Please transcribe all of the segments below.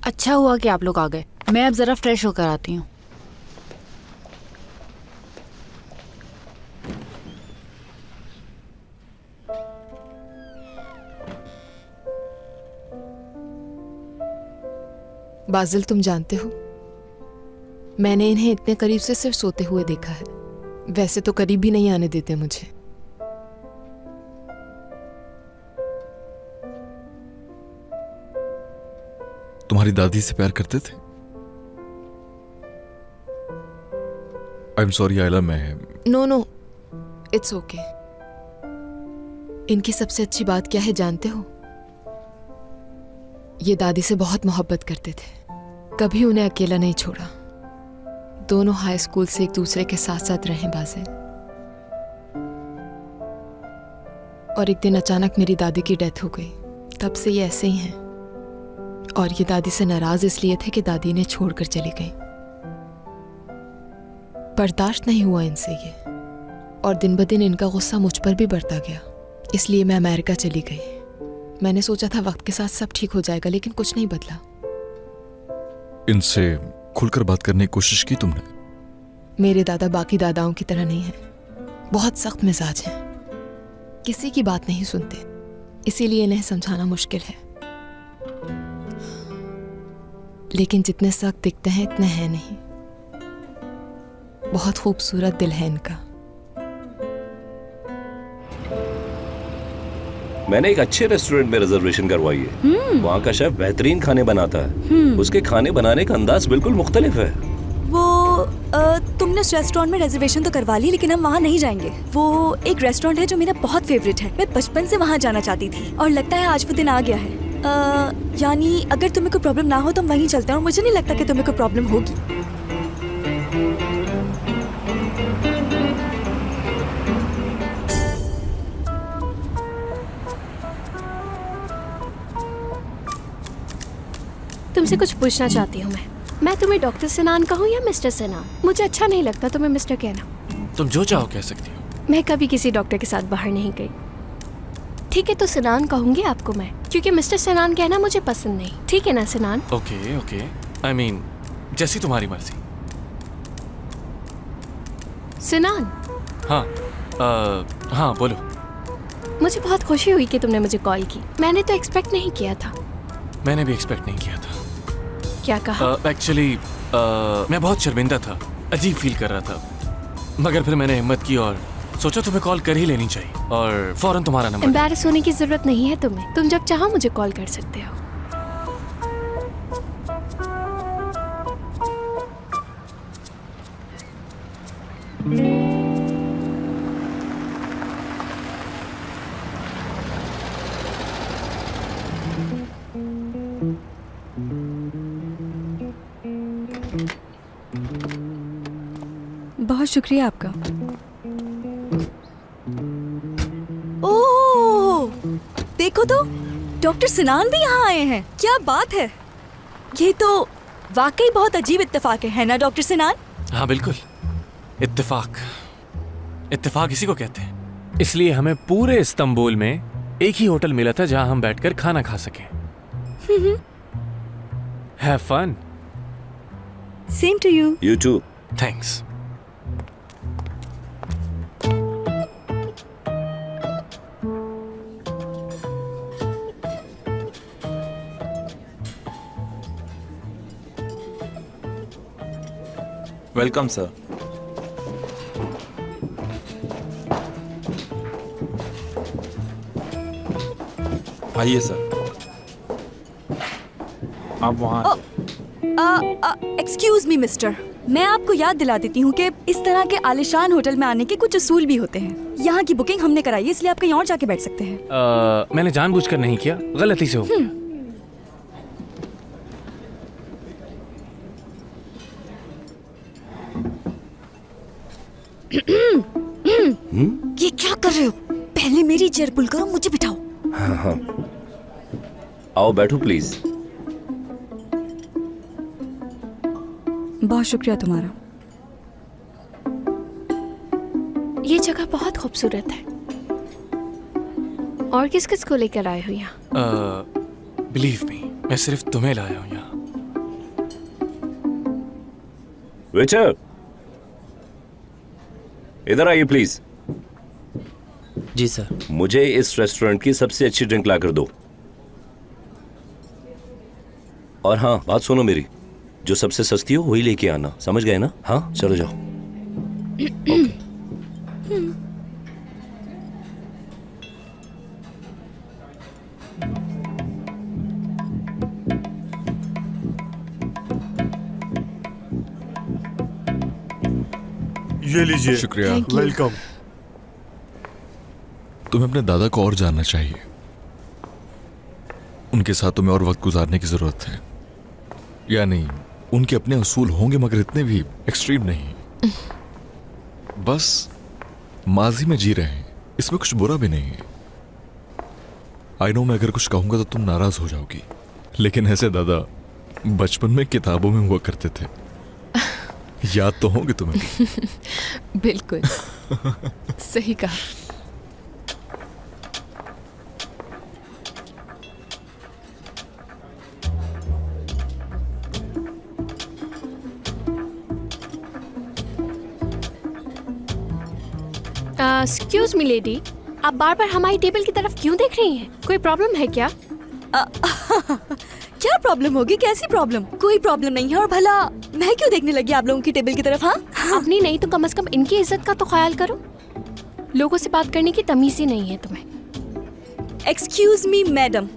अच्छा हुआ कि आप लोग आ गए। मैं अब जरा फ्रेश होकर आती हूँ। बाजिल, तुम जानते हो मैंने इन्हें इतने करीब से सिर्फ सोते हुए देखा है। वैसे तो करीब भी नहीं आने देते मुझे। तुम्हारी दादी से प्यार करते थे? आई एम सॉरी आयला, मैं नो, इट्स ओके। इनकी सबसे अच्छी बात क्या है जानते हो? ये दादी से बहुत मोहब्बत करते थे, कभी उन्हें अकेला नहीं छोड़ा। दोनों हाई स्कूल से एक दूसरे के साथ साथ रहे बाजिल। और एक दिन अचानक मेरी दादी की डेथ हो गई। तब से ये ऐसे ही हैं। और ये दादी से नाराज इसलिए थे कि दादी इन्हें छोड़कर चली गई। बर्दाश्त नहीं हुआ इनसे ये, और दिन ब दिन इनका गुस्सा मुझ पर भी बढ़ता गया। इसलिए मैं अमेरिका चली गई। मैंने सोचा था वक्त के साथ सब ठीक हो जाएगा, लेकिन कुछ नहीं बदला। इनसे खुलकर बात करने की कोशिश की तुमने? मेरे दादा बाकी दादाओं की तरह नहीं हैं। बहुत सख्त मिजाज हैं, किसी की बात नहीं सुनते। इसीलिए इन्हें समझाना मुश्किल है। लेकिन जितने सख्त दिखते हैं इतने हैं नहीं। बहुत खूबसूरत दिल है इनका। मैंने एक अच्छे रेस्टोरेंट में रिजर्वेशन करवाई है। वहाँ का शेफ बेहतरीन खाने बनाता है। उसके खाने बनाने का अंदाज बिल्कुल मुख्तलिफ है। तुमने उस रेस्टोरेंट में रिजर्वेशन तो करवा ली, लेकिन हम वहाँ नहीं जाएंगे। वो एक रेस्टोरेंट है जो मेरा बहुत फेवरेट है। मैं बचपन से वहाँ जाना चाहती थी और लगता है आज वो दिन आ गया है। यानी अगर तुम्हें कोई प्रॉब्लम ना हो तो हम वहीं चलते हैं, और मुझे नहीं लगता कि तुम्हें कोई प्रॉब्लम होगी। तुमसे कुछ पूछना चाहती हूँ मैं तुम्हें डॉक्टर सिनान कहूँ या मिस्टर सिनान? मुझे अच्छा नहीं लगता तुम्हें मिस्टर कहना। तुम जो चाहो कह सकती हो। मैं कभी किसी डॉक्टर के साथ बाहर नहीं गई। ठीक है, तो सिनान कहूँगी आपको मैं, क्योंकि मिस्टर सिनान कहना मुझे पसंद नहीं। ठीक है ना सिनान? ओके, आई मीन जैसी तुम्हारी मर्जी। सिनान। हाँ बोलो। मुझे बहुत खुशी हुई कि तुमने मुझे कॉल की। मैंने तो एक्सपेक्ट नहीं किया था। मैंने भी एक्सपेक्ट नहीं किया था। क्या कहा? एक्चुअली मैं बहुत शर्मिंदा था, अजीब फील कर रहा था। मगर फिर मैंने हिम्मत की और सोचा तुम्हें कॉल कर ही लेनी चाहिए, और फौरन तुम्हारा नंबर। एम्बैरेस होने की जरूरत नहीं है तुम्हें। तुम जब चाहो मुझे कॉल कर सकते हो। बहुत शुक्रिया आपका। ओह, देखो तो डॉक्टर सिनान भी यहाँ आए हैं। क्या बात है! ये तो वाकई बहुत अजीब इत्तेफाक है ना डॉक्टर सिनान? हाँ बिल्कुल, इत्तेफाक इसी को कहते हैं। इसलिए हमें पूरे इस्तांबुल में एक ही होटल मिला था जहां हम बैठकर खाना खा सकें। Have fun. Same to you. You too. Thanks. Welcome sir. आइए सर, आप वहाँ। एक्सक्यूज मी मिस्टर, मैं आपको याद दिला देती हूँ कि इस तरह के आलिशान होटल में आने के कुछ असूल भी होते हैं। यहाँ की बुकिंग हमने कराई है, इसलिए आप कहीं और जाके बैठ सकते हैं। मैंने जानबूझकर नहीं किया, गलती से हो गया। ये क्या कर रहे हो? पहले मेरी चेयर पुल करो, मुझे बिठाओ। हाँ। आओ बैठो प्लीज। बहुत शुक्रिया तुम्हारा। ये जगह बहुत खूबसूरत है। और किस किस को लेकर आए हो यहाँ? बिलीव मी, मैं सिर्फ तुम्हें लाया हूँ यहाँ। वेटर, इधर आइए प्लीज। Ji sir. मुझे इस रेस्टोरेंट की सबसे अच्छी ड्रिंक लाकर दो। और हाँ, बात सुनो मेरी, जो सबसे सस्ती हो वही लेके आना, समझ गए ना? हाँ, चलो जाओ। ये लीजिए। शुक्रिया। Thank you. वेलकम। तुम्हें अपने दादा को और जानना चाहिए। उनके साथ तुम्हें और वक्त गुजारने की जरूरत है। यानी उनके अपने असूल होंगे मगर इतने भी एक्सट्रीम नहीं। बस माजी में जी रहे हैं, इसमें कुछ बुरा भी नहीं है। आई नो मैं अगर कुछ कहूंगा तो तुम नाराज हो जाओगी, लेकिन ऐसे दादा बचपन में किताबों में हुआ करते थे। याद तो होंगे तुम्हें भी। बिल्कुल सही कहा। एक्सक्यूज मी लेडी, आप बार बार हमारी टेबल की तरफ क्यों देख रही हैं? कोई प्रॉब्लम है क्या? क्या प्रॉब्लम होगी? कैसी प्रॉब्लम? कोई प्रॉब्लम नहीं है। और भला मैं क्यों देखने लगी आप लोगों की टेबल की तरफ? हाँ, अपनी नहीं तो कम से कम इनकी इज्जत का तो ख्याल करो। लोगों से बात करने की तमीज ही नहीं है तुम्हें। एक्सक्यूज मी मैडम,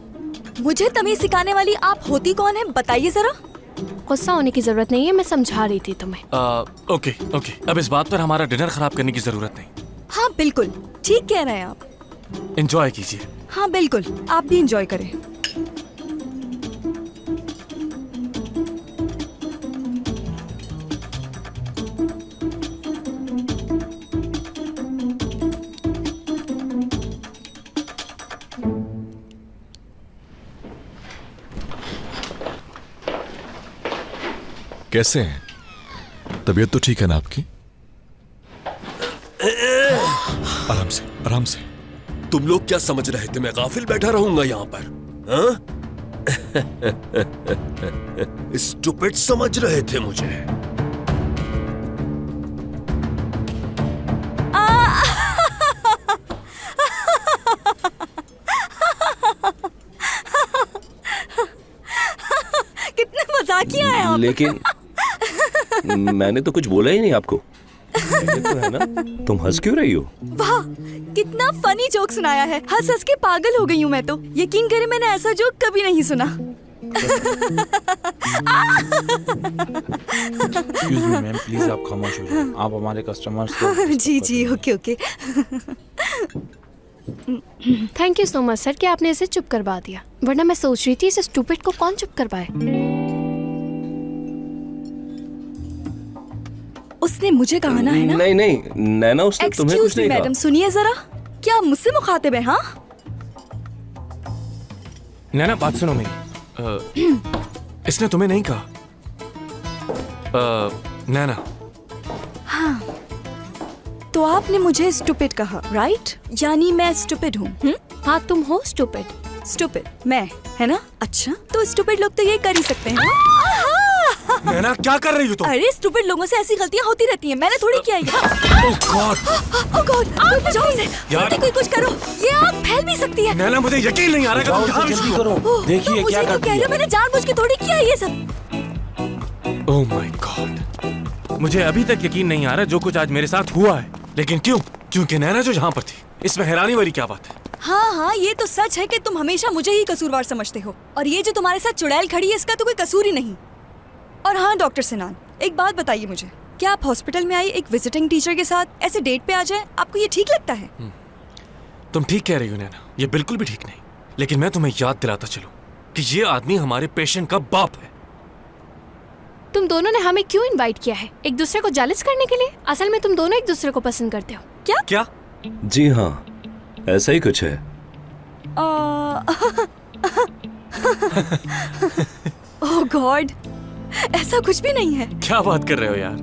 मुझे तमीज सिखाने वाली आप होती कौन है, बताइए जरा। गुस्सा होने की जरूरत नहीं है, मैं समझा रही थी तुम्हें। ओके ओके, अब इस बात पर हमारा डिनर खराब करने की जरूरत नहीं। हाँ बिल्कुल ठीक कह रहे हैं आप। एंजॉय कीजिए। हाँ बिल्कुल, आप भी इंजॉय करें। कैसे हैं? तबीयत तो ठीक है ना आपकी? आराम से, आराम से। तुम लोग क्या समझ रहे थे मैं गाफिल बैठा रहूंगा यहाँ पर? हाँ? स्टूपिड समझ रहे थे मुझे? कितने मजाकिया हैं आप। लेकिन मैंने तो कुछ बोला ही नहीं आपको। ये तो है ना, तुम हंस क्यों रही हो? वाह, कितना फनी जोक सुनाया है। हंस हंस के पागल हो गई हूँ मैं तो। यकीन करें मैंने ऐसा जोक कभी नहीं सुना। एक्सक्यूज मी मैम, प्लीज आप खामोश हो जाओ। आप हमारे कस्टमर्स को जी जी, okay okay. Thank you so much sir कि आपने इसे चुप करवा दिया, वरना मैं सोच रही थी इस स्टूपिड को कौन चुप करवाए। उसने मुझे कहा ना, है ना? नहीं नहीं नैना, उसने तुम्हें कुछ नहीं मैडम कहा। सुनिए जरा, क्या आप मुझसे मुखातिब है? हाँ नैना बात सुनो मेरी। इसने तुम्हें नहीं कहा। नैना, तो आपने मुझे स्टूपिड कहा, राइट? यानी मैं स्टूपिड हूँ? हाँ तुम हो स्टूपिड। स्टूपिड मैं, है ना? अच्छा, तो स्टूपिड लोग तो ये कर ही सकते हैं। नैना क्या कर रही हो तुम? अरे स्टूपिड लोगों से ऐसी गलतियां होती रहती हैं, मैंने थोड़ी किया ये। ओह गॉड, ओह गॉड, कोई बचाओ इसे। यार। जल्दी कोई कुछ करो, ये आग फैल भी सकती है। नैना मुझे यकीन नहीं आ रहा कि तुम यहाँ जल्दी करो। ओह, देखिए तो मुझे क्या क्यों करती कह रहे हो? है। मैंने जानबूझ के थोड़ी किया ये सब। ओह माय गॉड, मुझे अभी तक यकीन नहीं आ रहा जो कुछ आज मेरे साथ हुआ है। लेकिन क्यों? क्योंकि नैना जो यहाँ पर थी, इसमें हैरानी वाली क्या बात है? हाँ हाँ, ये तो सच है कि तुम हमेशा मुझे ही कसूरवार समझते हो, और ये जो तुम्हारे साथ चुड़ैल खड़ी है इसका तो कोई कसूर ही नहीं। और हाँ डॉक्टर सिनान, एक बात बताइए मुझे, क्या आप हॉस्पिटल में आई एक विजिटिंग टीचर के साथ ऐसे डेट पे आ जाएं, आपको ये ठीक लगता है? तुम ठीक कह रही हो नैना, ये बिल्कुल भी ठीक नहीं। लेकिन मैं तुम्हें याद दिलाता चलूं कि ये आदमी हमारे पेशेंट का बाप है। तुम दोनों ने हमें क्यों इनवाइट किया है? एक दूसरे को जालिस करने के लिए? असल में तुम दोनों एक दूसरे को पसंद करते हो क्या? क्या? जी हाँ, ऐसा ही कुछ है। ओह गॉड, ऐसा कुछ भी नहीं है। क्या बात कर रहे हो यार?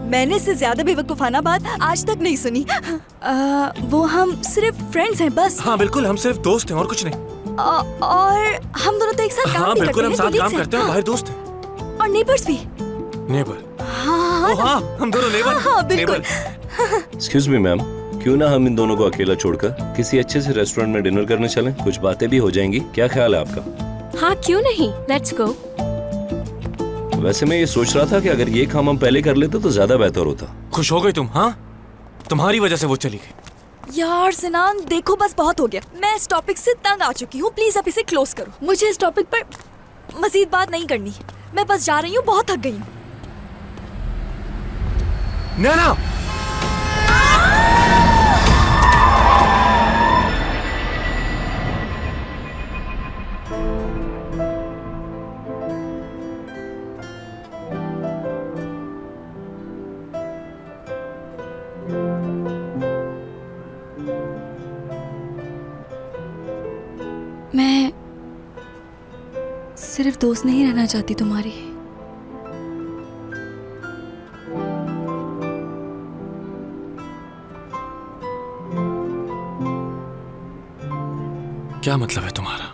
मैंने इससे ज्यादा बेवकूफाना बात आज तक नहीं सुनी। वो हम सिर्फ फ्रेंड्स हैं बस। हाँ बिल्कुल, हम सिर्फ दोस्त हैं और कुछ नहीं। और हम दोनों तो एक साथ काम हाँ भी बिल्कुल, करते हम हैं, साथ colleagues काम हैं। करते हैं, हाँ, बाहर दोस्त हैं। और नेबर्स भी। नेबर। हाँ ओ हाँ, हम दोनों नेबर। हाँ, बिल्कुल। एक्सक्यूज मी मैम, क्यों ना हम इन दोनों को अकेला छोड़कर किसी अच्छे से रेस्टोरेंट में डिनर करने चलें? कुछ बातें भी हो जाएंगी। क्या ख्याल है आपका? हाँ क्यों नहीं, लेट्स गो। वैसे मैं ये सोच रहा था कि अगर ये काम हम पहले कर लेते तो ज्यादा बेहतर होता। खुश हो गई तुम? हाँ, तुम्हारी वजह से वो चली गई। यार सिनान देखो, बस बहुत हो गया। मैं इस टॉपिक से तंग आ चुकी हूँ, प्लीज अब इसे क्लोज करो। मुझे इस टॉपिक पर मजीद बात नहीं करनी। मैं बस जा रही हूँ, बहुत थक गई हूँ। नैना, मैं सिर्फ दोस्त नहीं रहना चाहती तुम्हारी। क्या मतलब है तुम्हारा?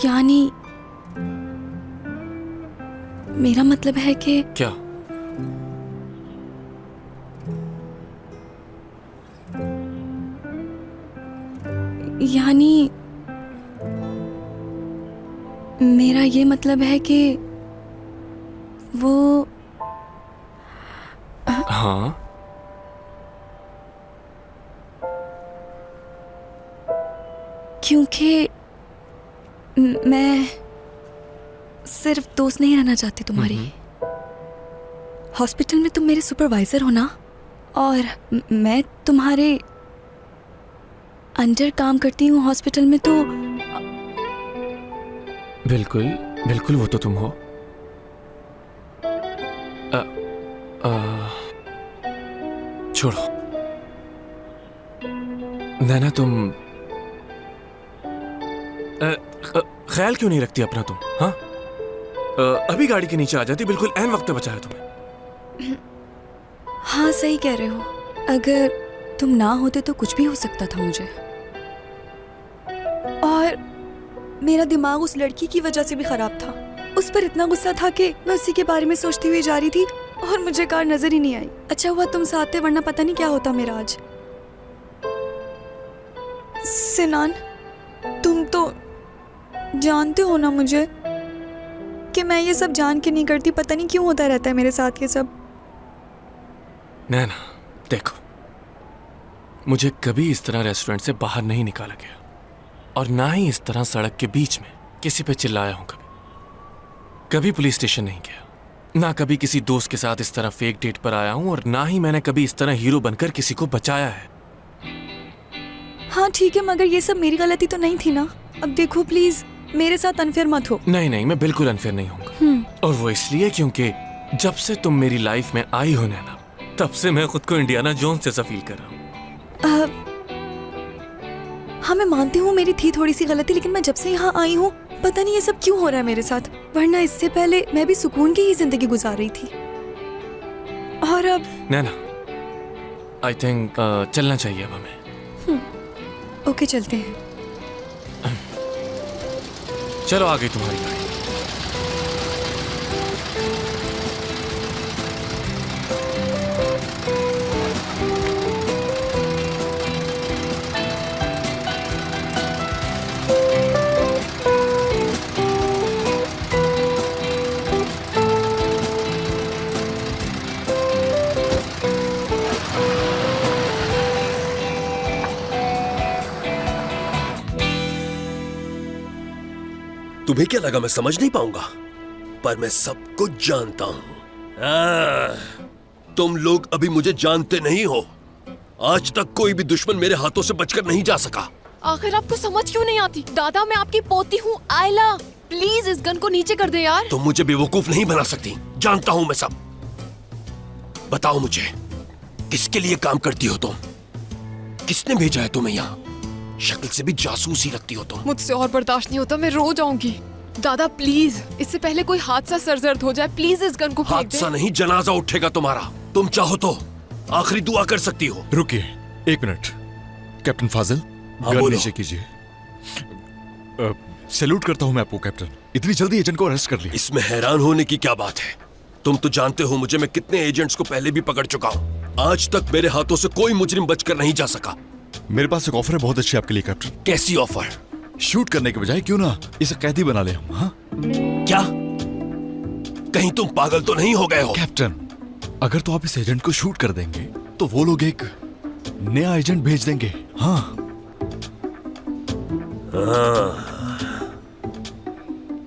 यानी मेरा मतलब है कि क्या? यानी मेरा ये मतलब है कि वो हाँ, क्योंकि मैं सिर्फ दोस्त नहीं रहना चाहती तुम्हारी। हॉस्पिटल में तुम मेरे सुपरवाइजर हो ना, और मैं तुम्हारे अंडर काम करती हूँ हॉस्पिटल में, तो बिल्कुल बिल्कुल वो तो तुम हो। छोड़ो नैना, तुम ख्याल क्यों नहीं रखती अपना तुम? हाँ, अभी गाड़ी के नीचे आ जाती, बिल्कुल ऐन वक्त पे बचाया तुम्हें। हाँ सही कह रहे हो। अगर तुम ना होते तो कुछ भी हो सकता था मुझे। और मेरा दिमाग उस लड़की की वजह से भी खराब था। उस पर इतना गुस्सा था कि मैं उसी के बारे में सोचती हुई जा रही थी और मुझे कार नजर ही नहीं आई। अच्छा हुआ तुम साथ थे, वरना पता नहीं क्या होता मेरा आज। सिनान, तुम तो जानते हो ना मुझे कि मैं ये सब जान के नहीं करती। पता नहीं क्यों होता रहता है मेरे साथ ये सब। नैना देखो, मुझे कभी इस तरह रेस्टोरेंट से बाहर नहीं निकाला गया, और ना ही इस तरह सड़क के बीच में किसी पे चिल्लाया हूं। कभी पुलिस स्टेशन नहीं गया, ना कभी किसी दोस्त के साथ इस तरह फेक डेट पर आया हूं, और ना ही मैंने कभी इस तरह हीरो बनकर किसी को बचाया है। हाँ ठीक है, मगर ये सब मेरी गलती तो नहीं थी ना। अब देखो प्लीज मेरे साथ अनफेयर मत हो। नहीं नहीं, मैं बिल्कुल अनफेयर नहीं होऊंगा। और वो इसलिए क्योंकि जब से तुम मेरी लाइफ में आई हो नैना, तब से मैं खुद को इंडियाना जोन्स जैसा फील कर रहा हूँ। हाँ मैं मानती हूँ मेरी थी थोड़ी सी गलती, लेकिन मैं जब से यहाँ आई हूँ पता नहीं ये सब क्यों हो रहा है मेरे साथ। वरना इससे पहले मैं भी सुकून की ही जिंदगी गुजार रही थी। और अब नैना, आई थिंक चलना चाहिए अब हमें। ओके चलते हैं। चलो आ गई तुम्हारी गाड़ी। तुम्हें क्या लगा मैं समझ नहीं पाऊंगा? पर मैं सब कुछ जानता हूं। तुम लोग अभी मुझे जानते नहीं हो। आज तक कोई भी दुश्मन मेरे हाथों से बचकर नहीं जा सका। आखिर आपको समझ क्यों नहीं आती? दादा मैं आपकी पोती हूँ आयला, प्लीज इस गन को नीचे कर दे यार। तुम मुझे बेवकूफ नहीं बना सकती, जानता हूं मैं सब। बताओ मुझे, किसके लिए काम करती हो तुम? किसने भेजा है तुम्हें यहाँ? शक्ल से भी जासूस ही लगती हो तुम। मुझसे और बर्दाश्त नहीं होता, मैं रो जाऊंगी। दादा प्लीज, इससे पहले कोई हादसा सरजर्द हो जाए, प्लीज इस गन को फेंक दे। हादसा नहीं, जनाजा उठेगा तुम्हारा। तुम चाहो तो आखिरी दुआ कर सकती हो। रुकिए 1 मिनट। कैप्टन फाजिल, हाँ, गन बोलो। नीचे कीजिए। सैल्यूट करता हूं मैं आपको कैप्टन, इतनी जल्दी एजेंट को अरेस्ट कर लिया। इसमें हैरान होने की क्या बात है? तुम तो जानते हो मुझे, मैं कितने एजेंट्स को पहले भी पकड़ चुका हूँ। आज तक मेरे हाथों से कोई मुजरिम बचकर नहीं जा सका। मेरे पास एक ऑफर है बहुत अच्छी आपके लिए कैप्टन। कैसी ऑफर? शूट करने के बजाय क्यों ना इसे कैदी बना ले हम। हाँ क्या? कहीं तुम पागल तो नहीं हो गए हो? कैप्टन, अगर तो आप इस एजेंट को शूट कर देंगे तो वो लोग एक नया एजेंट भेज देंगे। हाँ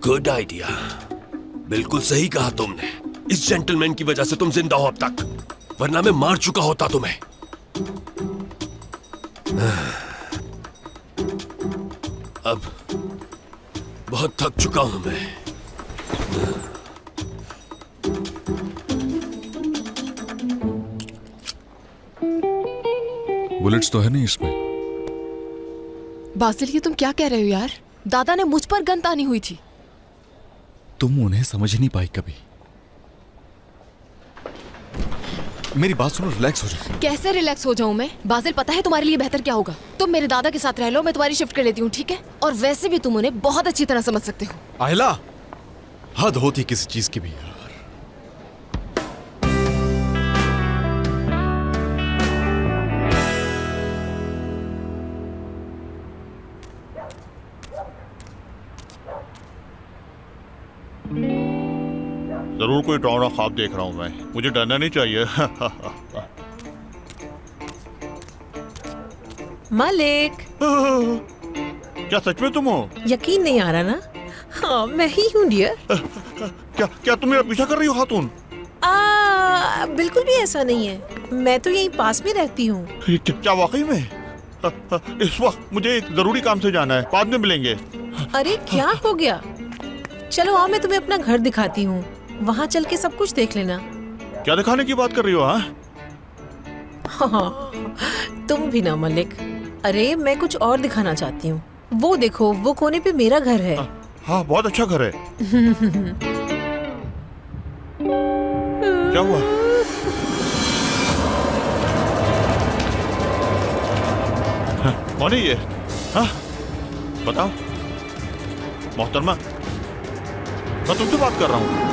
गुड आइडिया, बिल्कुल सही कहा तुमने। इस जेंटलमैन की वजह से तुम जिंदा हो अब तक, वरना मैं मार चुका होता तुम्हें। अब बहुत थक चुका हूं मैं। बुलेट्स तो है नहीं इसमें। बासिल, ये तुम क्या कह रहे हो यार? दादा ने मुझ पर गन तानी हुई थी। तुम उन्हें समझ ही नहीं पाई कभी। मेरी बात सुनो, रिलैक्स हो जाओ। कैसे रिलैक्स हो जाऊं मैं? बासिल, पता है तुम्हारे लिए बेहतर क्या होगा? तुम मेरे दादा के साथ रह लो, मैं तुम्हारी शिफ्ट कर लेती हूँ, ठीक है? और वैसे भी तुम उन्हें बहुत अच्छी तरह समझ सकते हो। आयला, हद होती किसी चीज की भी यार। जरूर कोई डरावना ख्वाब देख रहा हूँ मैं, मुझे डरना नहीं चाहिए। मालिक, क्या सच में तुम हो? यकीन नहीं आ रहा ना? हाँ, मैं ही हूँ डियर। क्या क्या तुम मेरा पीछा कर रही हो खातून? बिल्कुल भी ऐसा नहीं है, मैं तो यहीं पास में रहती हूँ। क्या वाकई में? इस वक्त मुझे एक जरूरी काम से जाना है, बाद में मिलेंगे। अरे क्या हो गया? चलो आओ, मैं तुम्हें अपना घर दिखाती हूँ, वहाँ चल के सब कुछ देख लेना। क्या दिखाने की बात कर रही हो? हाँ, तुम भी ना मलिक। अरे मैं कुछ और दिखाना चाहती हूँ। वो देखो, वो कोने पे मेरा घर है। हाँ, बहुत अच्छा घर है। क्या हुआ? कौन है ये? हाँ बताओ। मोहतरमा, मैं तुमसे बात कर रहा हूँ।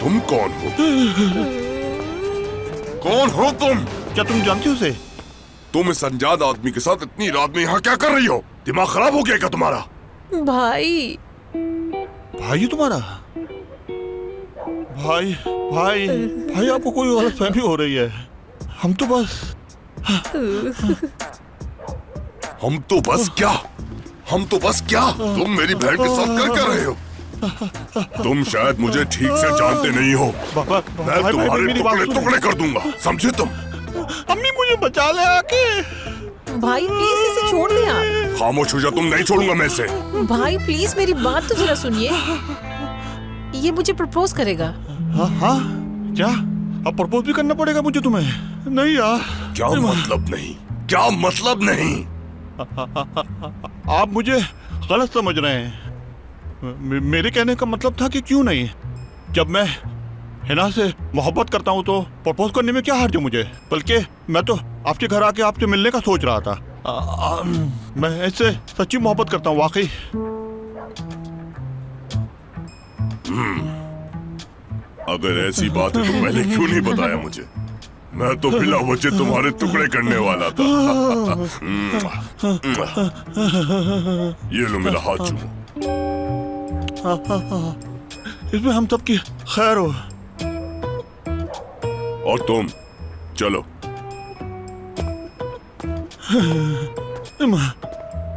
तुम कौन हो? कौन हो तुम? क्या तुम जानती हो उसे? तुम इस अनजान आदमी के साथ इतनी रात में यहाँ क्या कर रही हो? दिमाग खराब हो गया क्या तुम्हारा? भाई, भाई तुम्हारा? भाई भाई भाई, आपको कोई गलतफहमी हो रही है। हम तो बस क्या? हम तो बस क्या? तुम मेरी बहन के साथ कर क्या रहे हो? तुम शायद मुझे ठीक से जानते नहीं हो। मैं तुम्हारे टुकड़े टुकड़े कर दूंगा, समझे तुम? अम्मी मुझे बचा ले आके। भाई प्लीज इसे छोड़ दे आप। खामोश हो जा, तुम नहीं छोड़ूंगा मैं इसे। भाई प्लीज मेरी बात तो जरा सुनिए। ये मुझे प्रपोज करेगा। हाँ हाँ, क्या अब प्रपोज भी करना पड़ेगा मुझे तुम्हें? नहीं यार। क्या मतलब नहीं? क्या मतलब नहीं? आप मुझे गलत समझ रहे हैं। मेरे कहने का मतलब था कि क्यों नहीं, जब मैं हिना से मोहब्बत करता हूँ तो प्रपोज करने में क्या हर्ज है मुझे? बल्कि मैं तो आपके घर आके आपसे मिलने का सोच रहा था। मैं इससे सच्ची मोहब्बत करता हूँ वाकई। अगर ऐसी बात है तो पहले क्यों नहीं बताया मुझे? मैं तो बिना वजह तुम्हारे टुकड़े करने वाला था। ये लो मेरा हाथ चूमो। इसमें हम सबकी खैर हो। और तुम चलो।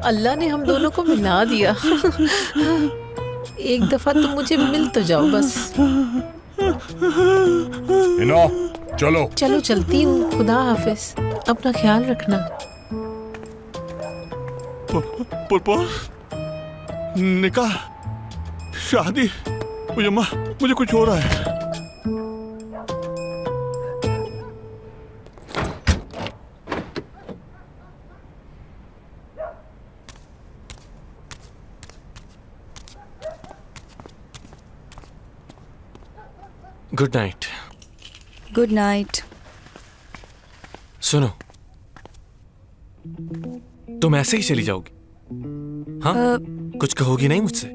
अल्लाह ने हम दोनों को मिला दिया। एक दफा तुम मुझे मिल तो जाओ बस। हिना, चलो। चलो चलती हूँ, खुदा हाफिज, अपना ख्याल रखना। प्रपोज, निकाह, शादी, मुझे कुछ हो रहा है। Good night. Good night. सुनो, तुम ऐसे ही चली जाओगी? हाँ, कुछ कहोगी नहीं मुझसे?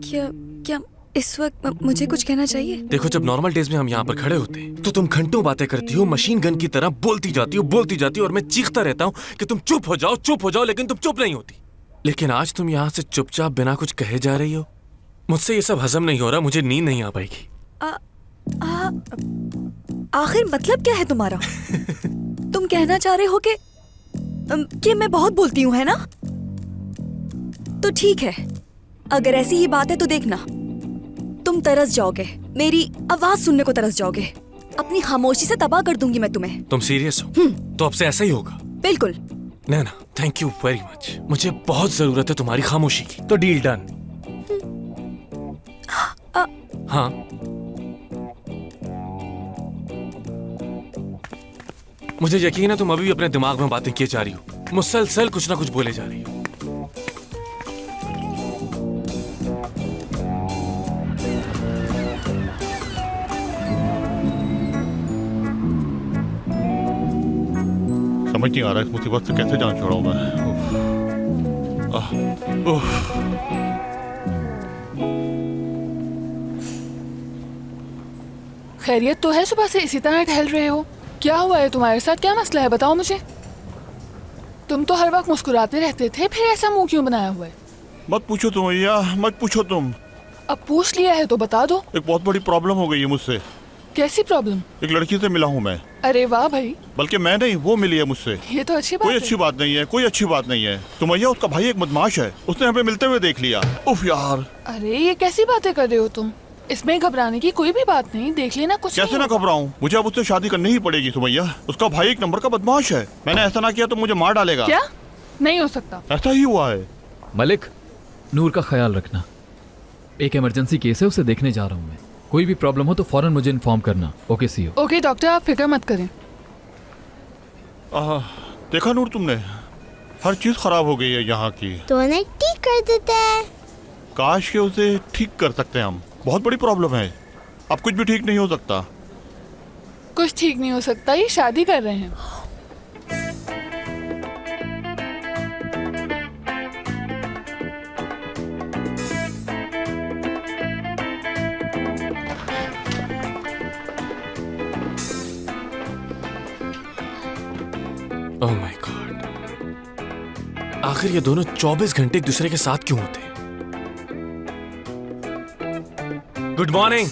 क्या क्या इस वक्त मुझे कुछ कहना चाहिए? देखो, जब नॉर्मल डेज में हम यहाँ पर खड़े होते हैं तो तुम घंटों बातें करती हो, मशीन गन की तरह बोलती जाती हो और मैं चीखता रहता हूँ कि तुम चुप हो जाओ, लेकिन तुम चुप नहीं होती। लेकिन आज तुम यहाँ से चुपचाप बिना कुछ कहे जा रही हो। मुझसे ये सब हजम नहीं हो रहा, मुझे नींद नहीं आ पाएगी। आखिर मतलब क्या है तुम्हारा? तुम कहना चाह रहे हो कि मैं बहुत बोलती हूँ, है ना? तो ठीक है, अगर ऐसी ही बात है तो देखना, तुम तरस जाओगे, मेरी आवाज सुनने को तरस जाओगे। अपनी खामोशी से तबाह कर दूंगी मैं तुम्हें। तुम सीरियस हो? तो अब से ऐसा ही होगा? बिल्कुल। नैना, थैंक यू वेरी मच। मुझे बहुत जरूरत है तुम्हारी खामोशी की। तो डील डन। हाँ, मुझे यकीन है तुम अभी भी अपने दिमाग में बातें किए जा रही हो, मुसलसल कुछ ना कुछ बोले जा रही हो। समझ नहीं आ रहा इस मुसीबत से कैसे जान छोड़ाऊं मैं। खैरियत तो है? सुबह से इसी तरह टहल रहे हो, क्या हुआ है तुम्हारे साथ? क्या मसला है, बताओ मुझे। तुम तो हर वक्त मुस्कुराते रहते थे, फिर ऐसा मुंह क्यों बनाया हुआ है? मत पूछो तुम भैया, मत पूछो तुम। अब पूछ लिया है तो बता दो। एक बहुत बड़ी प्रॉब्लम हो गई है मुझसे। कैसी प्रॉब्लम? एक लड़की से मिला हूँ मैं। अरे वाह भाई। बल्कि मैं नहीं, वो मिली है मुझसे। ये तो अच्छी बात कोई है। अच्छी बात नहीं है, कोई अच्छी बात नहीं है। तुम भैया, उसका भाई एक बदमाश है, उसने हमें मिलते हुए देख लिया। उफ यार। अरे ये कैसी बातें कर रहे हो तुम? इसमें घबराने की कोई भी बात नहीं, देख लेना कुछ कैसे ना घबराऊं? मुझे अब उससे शादी करनी ही पड़ेगी सुमैया। उसका भाई एक नंबर का बदमाश है, मैंने ऐसा ना किया तो मुझे मार डालेगा। क्या? नहीं हो सकता। ऐसा ही हुआ है। मलिक, नूर का ख्याल रखना, एक इमरजेंसी केस है, उसे देखने जा रहा हूँ मैं। कोई भी प्रॉब्लम हो तो फौरन मुझे इन्फॉर्म करना। Okay, see you. Okay doctor, आप फिक्र मत करें। देखा नूर तुमने, हर चीज खराब हो गई है यहाँ की। तो उन्हें ठीक कर देते हैं। काश के उसे ठीक कर सकते हैं हम। बहुत बड़ी प्रॉब्लम है, अब कुछ भी ठीक नहीं हो सकता। कुछ ठीक नहीं हो सकता, ये शादी कर रहे हैं। ओह माय गॉड, आखिर ये दोनों 24 घंटे एक दूसरे के साथ क्यों होते हैं? Good morning.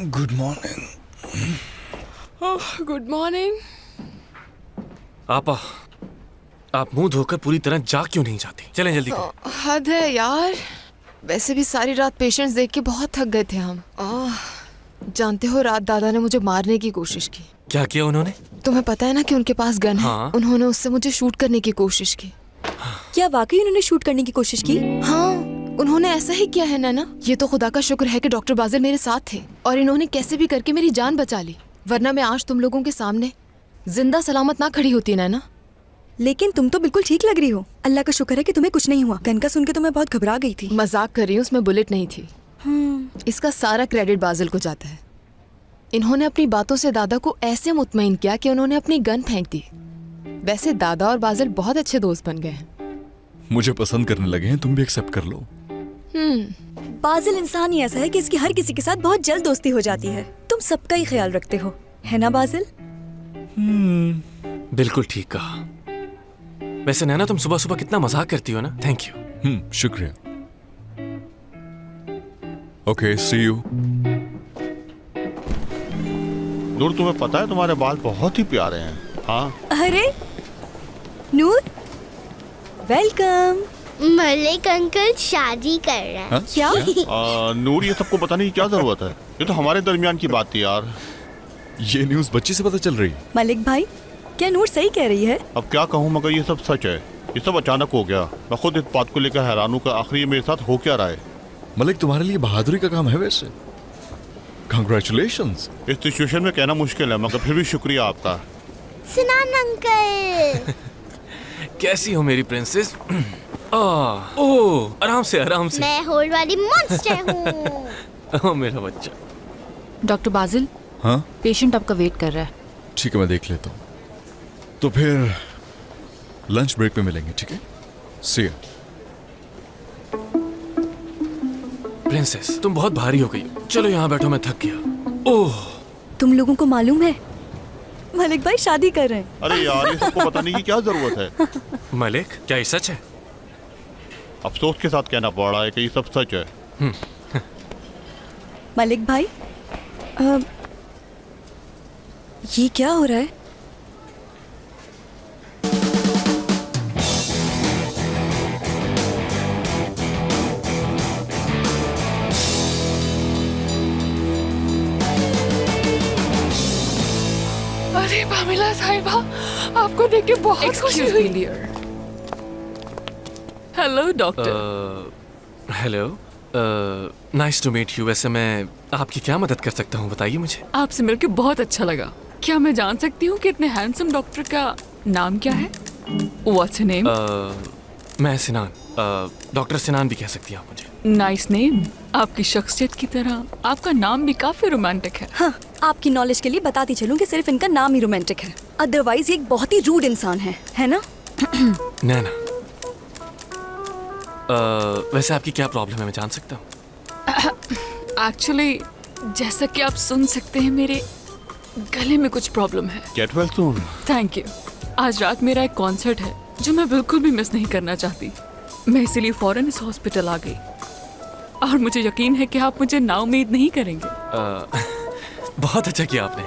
Good morning. Good morning. आपा, आप मुंह धोकर पूरी तरह जाग क्यों नहीं जाती? चलें जल्दी करें। हद है यार, वैसे भी सारी रात पेशेंट्स देख के बहुत थक गए थे हम। जानते हो, रात दादा ने मुझे मारने की कोशिश की। क्या किया उन्होंने? तुम्हें पता है ना कि उनके पास गन है। हाँ। उन्होंने उससे मुझे शूट करने की कोशिश की। क्या वाकई उन्होंने शूट करने की कोशिश की? हाँ, उन्होंने ऐसा ही किया है नैना। ये तो खुदा का शुक्र है कि डॉक्टर बाजिल मेरे साथ थे और इन्होंने कैसे भी करके मेरी जान बचा ली, वरना मैं आज तुम लोगों के सामने जिंदा सलामत ना खड़ी होती नैना। लेकिन तुम तो बिल्कुल ठीक लग रही हो। अल्लाह का शुक्र है कि तुम्हें कुछ नहीं हुआ। गन का सुन के तो मैं बहुत घबरा गई थी। मजाक कर रही हूँ, उसमें बुलेट नहीं थी। इसका सारा क्रेडिट बाजिल को जाता है। इन्होंने अपनी बातों से दादा को ऐसे मुतमईन किया कि उन्होंने अपनी गन फेंक दी। वैसे दादा और बाजिल बहुत अच्छे दोस्त बन गए हैं। मुझे पसंद करने लगे हैं, तुम भी एक्सेप्ट कर लो। बाजिल इंसान ही ऐसा है कि इसकी हर किसी के साथ बहुत जल्द दोस्ती हो जाती है। तुम सबका ही ख्याल रखते हो, है ना बाजिल? बिल्कुल ठीक कहा। वैसे नैना, तुम सुबह सुबह कितना मजाक करती हो ना। Thank you. शुक्रिया। Okay, see you. नूर, तुम्हें पता है तुम्हारे बाल बहुत ही प्यारे हैं। हाँ। अरे नूर, वेलकम। मलिक अंकल शादी कर रहे हैं। क्या? नूर, ये सबको बताने की क्या जरूरत है? ये तो हमारे दरमियान की बात थी यार। ये न्यूज़ बच्ची से पता चल रही है। मलिक भाई, क्या नूर सही कह रही है? अब क्या कहूँ, मगर ये सब सच है। ये सब अचानक हो गया। मैं खुद इस बात को लेकर हैरान हूँ कि आखिर ये मेरे साथ हो क्या रहा है। मलिक, तुम्हारे लिए बहादुरी का काम है वैसे। Congratulations। इस सिचुएशन में कहना मुश्किल है, मगर फिर भी शुक्रिया आपका। सनान अंकल। कैसी हो मेरी प्रिंसेस? ओह, आराम से आराम से। मैं होल वाली मॉन्स्टर हूँ। ओ मेरा बच्चा। डॉक्टर बाजिल, हाँ पेशेंट आपका वेट कर रहा है। ठीक है, मैं देख लेता हूँ। तो फिर लंच ब्रेक पे मिलेंगे, ठीक है? सी यू। प्रिंसेस, तुम बहुत भारी हो गई हो। चलो यहाँ बैठो, मैं थक गया। ओह, तुम लोगों को मालूम है मलिक भाई शादी कर रहे हैं। अरे यार, ये सबको बताने की क्या जरूरत है? मलिक, क्या ये सच है? अफसोस के साथ कहना पड़ रहा है कि ये सब सच है। मलिक भाई, ये क्या हो रहा है? अरे पामिला साहिबा, आपको देख के बहुत खुशी हुई। Hello doctor. Hello, nice to meet you. वैसे मैं आपकी क्या मदद कर सकता हूँ, बताइए मुझे। आपसे मिलके बहुत अच्छा लगा। क्या मैं जान सकती हूँ कि इतने हैंडसम डॉक्टर का नाम क्या है? What's your name? मैं सिनान, डॉक्टर सिनान भी कह सकती हैं आप मुझे। Nice name. आपकी शख्सियत की तरह आपका नाम भी काफी रोमांटिक है। हाँ, आपकी नॉलेज के लिए बताती चलूं कि सिर्फ इनका नाम ही रोमांटिक है, अदरवाइज ये एक बहुत ही रूड इंसान है ना? नैना, वैसे आपकी क्या प्रॉब्लम है, मैं जान सकता हूँ? एक्चुअली जैसा कि आप सुन सकते हैं, मेरे गले में कुछ प्रॉब्लम है। Get well soon. Thank you. आज रात मेरा एक कॉन्सर्ट है जो मैं बिल्कुल भी मिस नहीं करना चाहती। मैं इसीलिए फौरन इस हॉस्पिटल आ गई और मुझे यकीन है कि आप मुझे नाउम्मीद नहीं करेंगे। बहुत अच्छा किया आपने।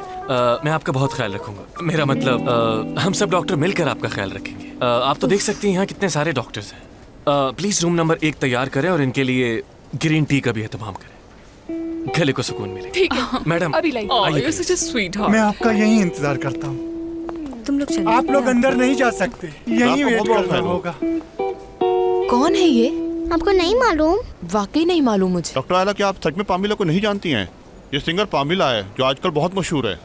मैं आपका बहुत ख्याल रखूंगा। मेरा मतलब हम सब डॉक्टर मिलकर आपका ख्याल रखेंगे। आप तो देख सकती हैं यहाँ कितने सारे डॉक्टर्स हैं। प्लीज रूम नंबर 1 तैयार करें और इनके लिए ग्रीन टी का भी एहतमाम करें, गले को सुकून मिले। ठीक है मैडम, अभी लाइए। आइए You're such a sweetheart। मैं आपका यही इंतजार करता हूँ। तुम लोग चलो। आप लोग अंदर नहीं जा सकते, यही वेट बहुत करना बहुत होगा। कौन है ये? आपको नहीं मालूम? वाकई नहीं मालूम मुझे। डॉक्टर आयला, क्या आप सच में पामिला को नहीं जानती हैं? ये सिंगर पामिला है जो आजकल बहुत मशहूर है।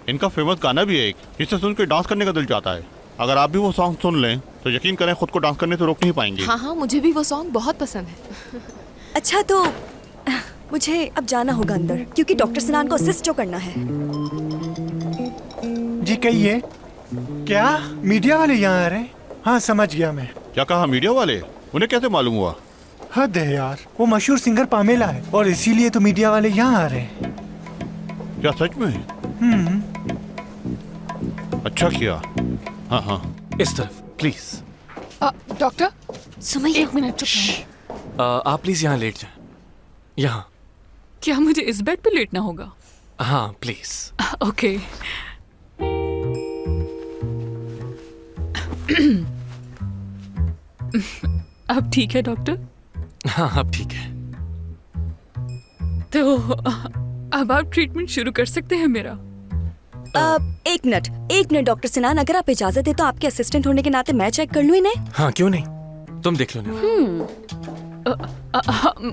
इनका फेमस गाना भी है एक, जिसे सुन के डांस करने का दिल चाहता है। अगर आप भी वो सॉन्ग सुन लें तो यकीन करें खुद को डांस करने से रोक नहीं पाएंगे। हाँ हाँ, मुझे भी वो सॉन्ग बहुत पसंद है। अच्छा, तो मुझे अब जाना होगा अंदर, क्योंकि डॉक्टर सिनान को असिस्ट जो करना है। जी कहिए, क्या मीडिया वाले यहाँ आ रहे हैं? हाँ समझ गया मैं। क्या कहा मीडिया वाले? उन्हें कैसे मालूम हुआ? हद है यार, वो मशहूर सिंगर पामेला है और इसीलिए तो मीडिया वाले यहाँ आ रहे हैं। क्या सच में? अच्छा किया। हाँ हाँ, इस तरफ प्लीज। डॉक्टर सुमैया, एक मिनट चुप रहिए। आप प्लीज यहाँ लेट जाएं। यहाँ। क्या मुझे इस बेड पे लेटना होगा? हाँ प्लीज। ओके। अब ठीक है डॉक्टर? हाँ अब ठीक है। तो अब आप ट्रीटमेंट शुरू कर सकते हैं मेरा। एक मिनट डॉक्टर सिनान, अगर आप इजाजत दे तो आपके असिस्टेंट होने के नाते मैं चेक कर लूं इन्हें। हाँ क्यों नहीं, तुम देख लो ना।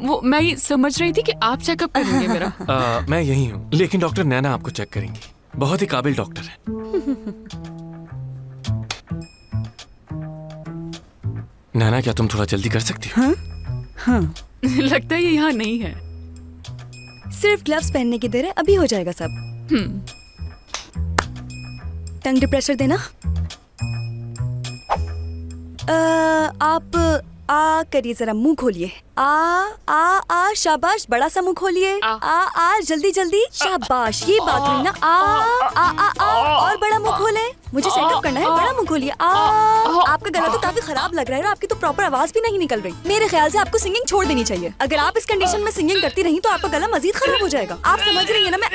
वो मैं ये समझ रही थी कि आप चेकअप करेंगे मेरा। मैं यही हूँ, लेकिन डॉक्टर नैना आपको चेक करेंगी। बहुत ही काबिल डॉक्टर है। नैना, क्या तुम थोड़ा जल्दी कर सकती हो? हाँ। लगता है ये यहाँ नहीं है। सिर्फ ग्लव्स पहनने की देर है, अभी हो जाएगा सब। टंग डिप्रेशर देना। आप आ करिए, जरा मुंह खोलिए। आ आ आ, शाबाश, बड़ा सा मुंह खोलिए। आ जल्दी जल्दी, शाबाश, ये बात हुई ना। आ और बड़ा मुंह खोले, मुझे चेकअप करना है। बड़ा मुंह खोलिए। आपका गला तो काफी खराब लग रहा है और आपकी तो प्रॉपर आवाज भी नहीं निकल रही। मेरे ख्याल से आपको सिंगिंग छोड़ देनी चाहिए। अगर आप इस कंडीशन में सिंगिंग करती रही तो आपका गला मजीद खराब हो जाएगा। आप समझ रही है ना? मैं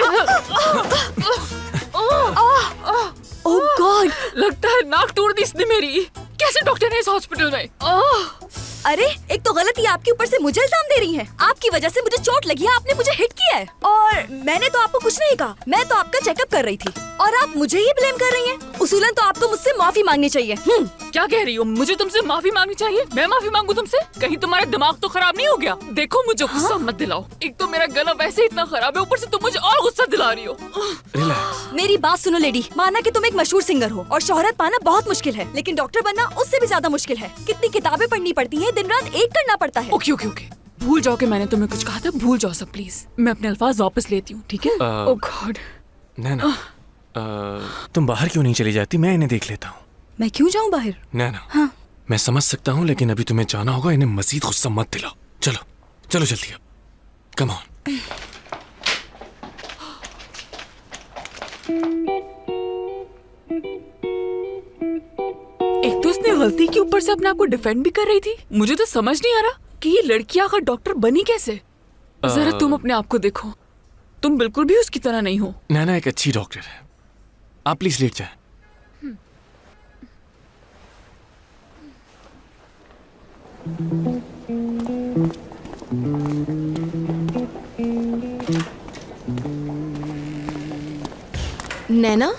ओह गॉड, लगता है नाक तोड़ दी इसने मेरी। कैसे डॉक्टर है इस हॉस्पिटल में? अरे, एक तो गलती आपके ऊपर से मुझे इल्जाम दे रही हैं। आपकी वजह से मुझे चोट लगी है, आपने मुझे हिट किया है और मैंने तो आपको कुछ नहीं कहा। मैं तो आपका चेकअप कर रही थी और आप मुझे ही ब्लेम कर रही हैं। उसूलन तो आपको मुझसे माफी मांगनी चाहिए। क्या कह रही हो? मुझे तुमसे माफी मांगनी चाहिए? मैं माफी मांगू तुमसे? कहीं तुम्हारा दिमाग तो खराब नहीं हो गया? देखो मुझे गुस्सा मत दिलाओ। एक तो मेरा गला वैसे ही इतना खराब है, ऊपर से तुम मुझे और गुस्सा दिला रही हो। मेरी बात सुनो लेडी, माना कि तुम एक मशहूर सिंगर हो और शोहरत पाना बहुत मुश्किल है, लेकिन डॉक्टर बनना उससे भी ज्यादा मुश्किल है। कितनी किताबें पढ़नी पड़ती हैं, दिन रात एक करना पड़ता है। ओके ओके ओके, भूल जाओ कि मैंने तुम्हें कुछ कहा था। भूल जाओ सब प्लीज। मैं अपने अल्फाज वापस लेती हूँ, ठीक है? ओह गॉड। नैना, तुम बाहर क्यों नहीं चली जाती? मैं इन्हें देख लेता हूँ। मैं क्यों जाऊँ बाहर? नैना, हाँ। मैं समझ सकता हूँ, लेकिन अभी तुम्हें जाना होगा। इन्हें मजीद गुस्सा मत दिलाओ। चलो चलो जल्दी अब, कम ऑन। एक तो उसने गलती के ऊपर से अपने आप को डिफेंड भी कर रही थी। मुझे तो समझ नहीं आ रहा कि ये लड़की आखिर डॉक्टर बनी कैसे। जरा तुम अपने आप को देखो, तुम बिल्कुल भी उसकी तरह नहीं हो। नैना एक अच्छी डॉक्टर है। आप प्लीज लेट जाए। नैना,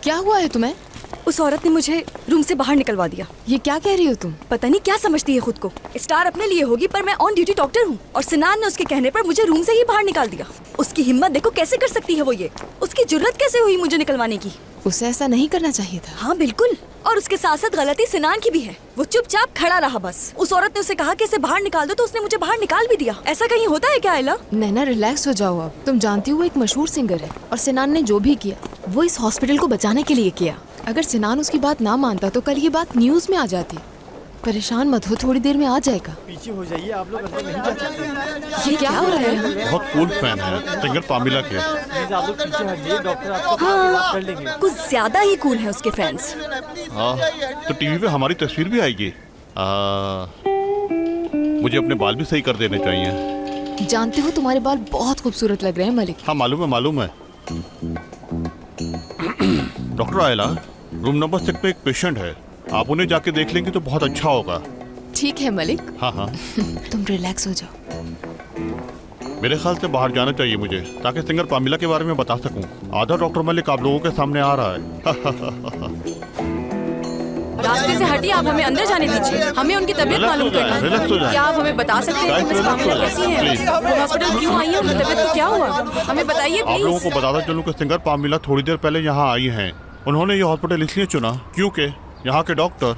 क्या हुआ है तुम्हें? उस औरत ने मुझे रूम से बाहर निकलवा दिया। ये क्या कह रही हो तुम? पता नहीं क्या समझती है खुद को। स्टार अपने लिए होगी, पर मैं ऑन ड्यूटी डॉक्टर हूँ और सिनान ने उसके कहने पर मुझे रूम से ही बाहर निकाल दिया। उसकी हिम्मत देखो कैसे कर सकती है वो ये। उसकी जुर्रत कैसे हुई मुझे निकलवाने की? उसे ऐसा नहीं करना चाहिए था। हाँ बिल्कुल, और उसके साथ साथ गलती सिनान की भी है। वो चुपचाप खड़ा रहा बस। उस औरत ने उसे कहा कि इसे बाहर निकाल दो, तो उसने मुझे बाहर निकाल भी दिया। ऐसा कहीं होता है क्या आयला? नैना रिलैक्स हो जाओ अब। तुम जानती हो वो एक मशहूर सिंगर है और सिनान ने जो भी किया वो इस हॉस्पिटल को बचाने के लिए किया। अगर सिनान उसकी बात ना मानता तो कल ये बात न्यूज में आ जाती। परेशान मत हो, थोड़ी देर में आ जाएगा। पीछे हो जाइए, आप लोग अंदर नहीं जा सकते। ये क्या हो रहा है? बहुत कूल फैन है सिंगर पामिला के। प्लीज आप लोग पीछे हटिए, डॉक्टर आपको बात कर लेंगे। कुछ ज्यादा ही कूल है उसके फैंस। हाँ, तो टीवी पे हमारी तस्वीर भी आएगी। मुझे अपने बाल भी सही कर देने चाहिए। जानते हो तुम्हारे बाल बहुत खूबसूरत लग रहे हैं मलिक। हाँ मालूम है मालूम है। डॉक्टर आयला, रूम नंबर 6 पे एक पेशेंट है, आप उन्हें जाके देख लेंगे तो बहुत अच्छा होगा। ठीक है मलिक। हाँ हाँ। तुम रिलैक्स हो जाओ। मेरे ख्याल से बाहर जाना चाहिए मुझे, ताकि सिंगर पामिला के बारे में बता सकूं। आधा डॉक्टर मलिक आप लोगों के सामने आ रहा है। रास्ते से हटिए, आप हमें अंदर जाने दीजिए। हमें उनकी तबीयत मालूम करना है। क्या आप हमें बता सकते हैं कि मिस पामिला कैसी हैं? वो हॉस्पिटल क्यों आई है? उनकी तबीयत को क्या हुआ? हमें बताइए आप लोगों प्लीज। को बताता चलूं कि सिंगर पामिला थोड़ी देर पहले यहाँ आई हैं। उन्होंने ये हॉस्पिटल इसलिए चुना क्योंकि यहाँ के डॉक्टर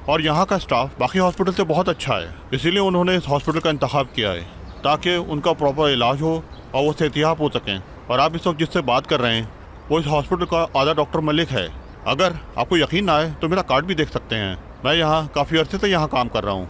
और यहाँ का स्टाफ बाकी हॉस्पिटल से बहुत अच्छा है। इसीलिए उन्होंने इस हॉस्पिटल का इंतखाब किया है, ताकि उनका प्रॉपर इलाज हो और वो सेहतियाब हो सकें। और आप इस वक्त जिससे बात कर रहे हैं वो इस हॉस्पिटल का आधा डॉक्टर मलिक है। अगर आपको यकीन ना आए तो मेरा कार्ड भी देख सकते हैं। मैं यहाँ काफ़ी अर्से से यहाँ काम कर रहा हूँ।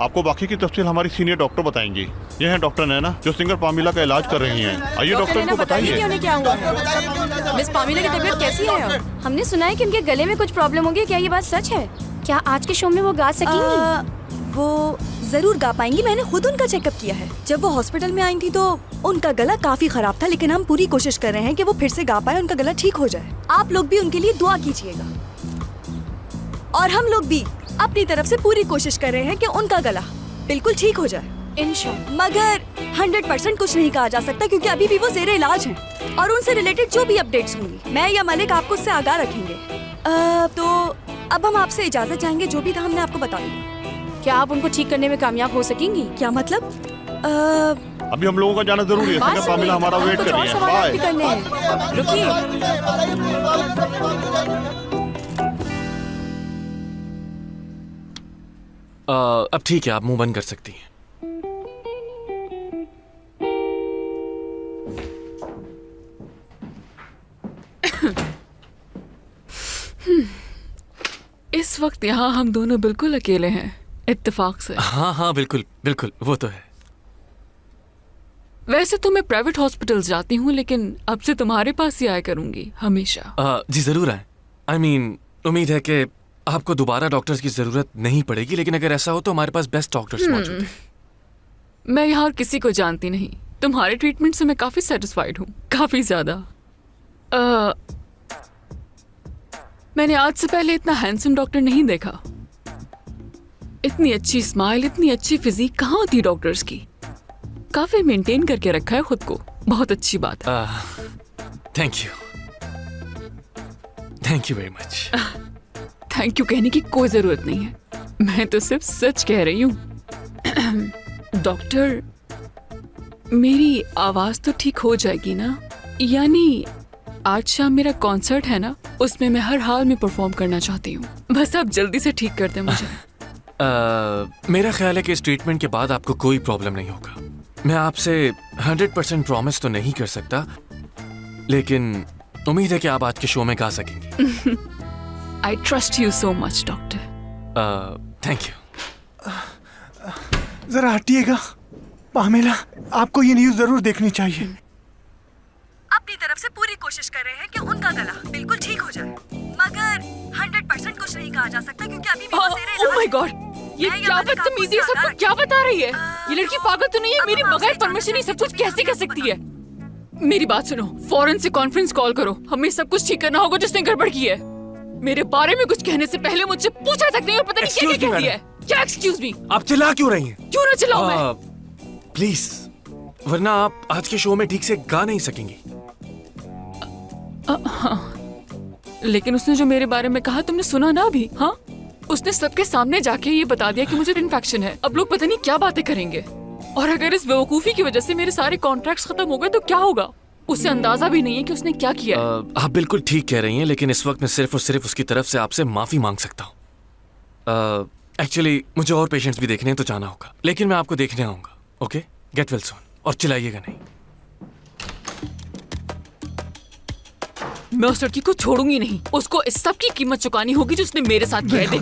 आपको बाकी की तफसील हमारी सीनियर डॉक्टर बताएंगी। ये हैं डॉक्टर नैना, जो सिंगर पामिला का इलाज कर रही हैं। आइए डॉक्टर को बताइए। कि उन्हें क्या हुआ है? मिस पामिला की तबीयत कैसी है? हमने सुना है कि उनके गले में कुछ प्रॉब्लम होगी। क्या ये बात सच है? क्या आज के शो में वो गा सकेंगी? वो जरूर गा पाएंगी। मैंने खुद उनका चेकअप किया है। जब वो हॉस्पिटल में आई थी तो उनका गला काफी खराब था, लेकिन हम पूरी कोशिश कर रहे हैं कि वो फिर से गा पाए, उनका गला ठीक हो जाए। आप लोग भी उनके लिए दुआ कीजिएगा और हम लोग भी अपनी तरफ से पूरी कोशिश कर रहे हैं कि उनका गला बिल्कुल ठीक हो जाए इंशाल्लाह। मगर 100% कुछ नहीं कहा जा सकता, क्योंकि अभी भी वो जेरे इलाज हैं और उनसे रिलेटेड जो भी अपडेट्स होंगी मैं या मलिक आपको उससे आगाह रखेंगे। तो अब हम आपसे इजाजत चाहेंगे। जो भी था हमने आपको बता दिया। क्या आप उनको ठीक करने में कामयाब हो सकेंगी? क्या मतलब? अभी हम लोगों का जाना जरूरी है। सिंगर पामिला हमारा वेट कर रही है। बाय। रुकिए। अब ठीक है, आप मुंह बंद कर सकती हैं। इस वक्त यहाँ हम दोनों बिल्कुल अकेले हैं, इत्तेफाक से। हाँ हाँ बिल्कुल बिल्कुल, वो तो है। वैसे तो मैं प्राइवेट हॉस्पिटल जाती हूँ, लेकिन अब से तुम्हारे पास ही आया करूंगी हमेशा। जी जरूर आए। I mean, उम्मीद है कि आपको दोबारा डॉक्टर्स की जरूरत नहीं पड़ेगी, लेकिन अगर ऐसा हो तो हमारे पास बेस्ट डॉक्टर्स मौजूद हैं। मैं यहाँ किसी को जानती नहीं। तुम्हारे ट्रीटमेंट से मैं काफी सेटिस्फाइड हूँ, काफी ज्यादा। मैंने आज से पहले इतना हैंडसम डॉक्टर नहीं देखा। इतनी अच्छी स्माइल, इतनी अच्छी फिजिक कहाँ होती डॉक्टर्स की। काफी मेंटेन करके रखा है खुद को, बहुत अच्छी बात है। Thank you very much. Thank you कहने की कोई जरूरत नहीं है, मैं तो सिर्फ सच कह रही हूँ। डॉक्टर, मेरी आवाज तो ठीक हो जाएगी ना? यानी आज शाम मेरा कॉन्सर्ट है ना, उसमें मैं हर हाल में परफॉर्म करना चाहती हूँ। बस आप जल्दी से ठीक कर दें मुझे। मेरा ख्याल है कि इस ट्रीटमेंट के बाद आपको कोई प्रॉब्लम नहीं होगा। मैं आपसे 100% प्रॉमिस तो नहीं कर सकता, लेकिन उम्मीद है कि आप आज के शो में गा सकेंगी। I trust you so much doctor. Thank you. जरा हटिएगा। पामेला, आपको ये न्यूज़ जरूर देखनी चाहिए। अपनी तरफ से पूरी कोशिश कर रहे हैं कि उनका गला बिल्कुल ठीक हो जाए, मगर 100% कुछ नहीं कहा जा सकता क्योंकि अभी भी वो ज़ेरे इलाज ओह माय है। गॉड, ये क्या बदतमीजी है, सबको क्या बता रही है? ये लड़की पागल तो नहीं है? मेरी बगैर परमिशन ही सब कुछ कैसे कर सकती है? मेरी बात सुनो, फौरन से कॉन्फ्रेंस कॉल करो, हमें सब कुछ ठीक करना होगा जिसने गड़बड़ की है। मेरे बारे में कुछ कहने से पहले मुझसे पूछा तक नहीं और पता नहीं क्या कह दिया है। क्या एक्सक्यूज मी? आप चिल्ला क्यों रही हैं? क्यों ना चिल्लाऊं मैं? प्लीज, वरना आप आज के शो में ठीक से गा नहीं सकेंगी। हाँ, लेकिन उसने जो मेरे बारे में कहा तुमने सुना ना अभी? हाँ, उसने सबके सामने जाके ये बता दिया कि मुझे इन्फेक्शन है। अब लोग पता नहीं क्या बातें करेंगे, और अगर इस बेवकूफी की वजह से मेरे सारे कॉन्ट्रैक्ट्स खत्म हो गए तो क्या होगा? उसे अंदाजा भी नहीं है कि उसने क्या किया है। आप बिल्कुल ठीक कह रही हैं, लेकिन इस वक्त मैं सिर्फ और सिर्फ उसकी तरफ से आपसे माफी मांग सकता हूँ। एक्चुअली मुझे और पेशेंट्स भी देखने हैं तो जाना होगा, लेकिन मैं आपको देखने आऊंगा। ओके, गेट वेल सून, और चिल्लाइएगा नहीं। मैं उस लड़की को छोड़ूंगी नहीं, उसको इस सब की कीमत चुकानी होगी जो उसने मेरे साथ किया है। देख